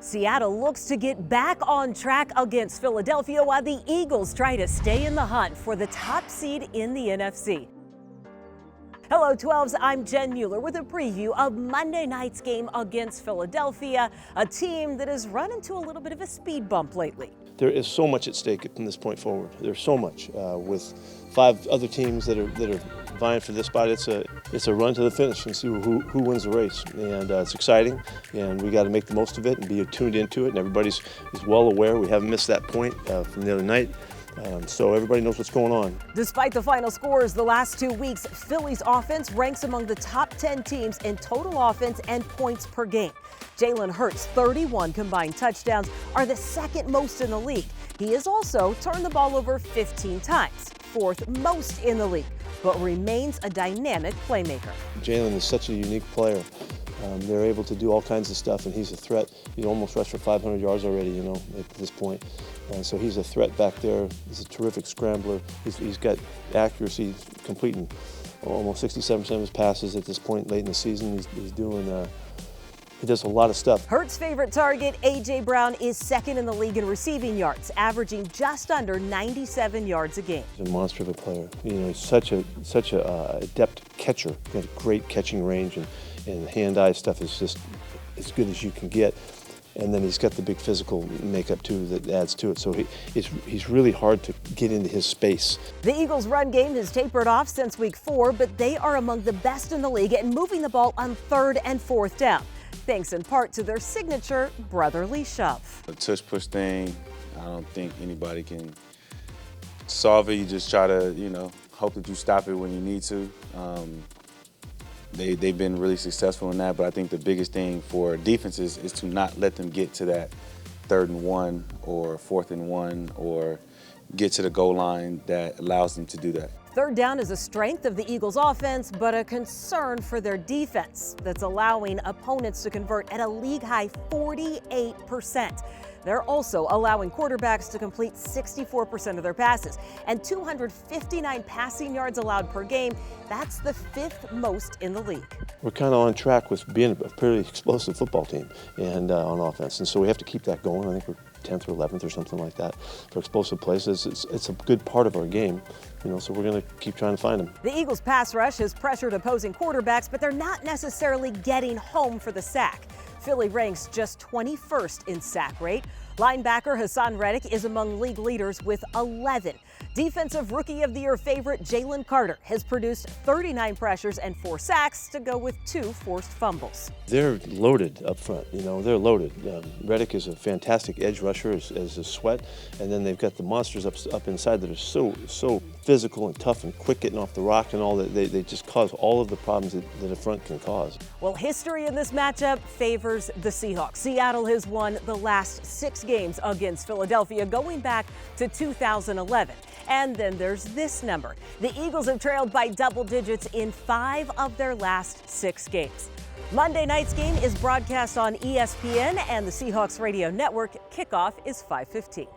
Seattle looks to get back on track against Philadelphia while the Eagles try to stay in the hunt for the top seed in the NFC. Hello 12s, I'm Jen Mueller with a preview of Monday night's game against Philadelphia, a team that has run into a little bit of a speed bump lately. There is so much at stake from this point forward. There's so much with 5 other teams that are vying for this spot. It's a run to the finish and see who wins the race, and it's exciting. And we got to make the most of it and be tuned into it. And everybody's is well aware. We haven't missed that point from the other night. So everybody knows what's going on. Despite the final scores the last 2 weeks, Philly's offense ranks among the top 10 teams in total offense and points per game. Jalen Hurts' 31 combined touchdowns are the second most in the league. He has also turned the ball over 15 times, 4th most in the league, but remains a dynamic playmaker. Jalen is such a unique player. They're able to do all kinds of stuff, and he's a threat. He's almost rushed for 500 yards already, at this point. So he's a threat back there. He's a terrific scrambler. He's got accuracy, completing almost 67% of his passes at this point late in the season. He's doing, he does a lot of stuff. Hurts' favorite target, A.J. Brown, is second in the league in receiving yards, averaging just under 97 yards a game. He's a monster of a player. He's such a adept catcher. He's got a great catching range, and hand-eye stuff is just as good as you can get. And then he's got the big physical makeup too that adds to it. So he's really hard to get into his space. The Eagles' run game has tapered off since week 4, but they are among the best in the league at moving the ball on 3rd and 4th down, thanks in part to their signature brotherly shove. The tush-push thing, I don't think anybody can solve it. You just try to, hope that you stop it when you need to. They've been really successful in that, but I think the biggest thing for defenses is to not let them get to that 3rd and 1 or 4th and 1 or get to the goal line that allows them to do that. 3rd down is a strength of the Eagles' offense, but a concern for their defense that's allowing opponents to convert at a league-high 48%. They're also allowing quarterbacks to complete 64% of their passes and 259 passing yards allowed per game. That's the 5th most in the league. We're kind of on track with being a pretty explosive football team and on offense, and so we have to keep that going. I think we're 10th or 11th or something like that for explosive plays. It's a good part of our game, so we're going to keep trying to find them. The Eagles' pass rush has pressured opposing quarterbacks, but they're not necessarily getting home for the sack. Philly ranks just 21st in sack rate. Linebacker Hassan Reddick is among league leaders with 11. Defensive Rookie of the Year favorite Jalen Carter has produced 39 pressures and 4 sacks to go with 2 forced fumbles. They're loaded up front, they're loaded. Reddick is a fantastic edge rusher as a Sweat, and then they've got the monsters up inside that are so physical and tough and quick getting off the rock and all that. They just cause all of the problems that a front can cause. Well, history in this matchup favors the Seahawks. Seattle has won the last 6 games against Philadelphia going back to 2011. And then there's this number. The Eagles have trailed by double digits in 5 of their last 6 games. Monday night's game is broadcast on ESPN and the Seahawks radio network. Kickoff is 5:15.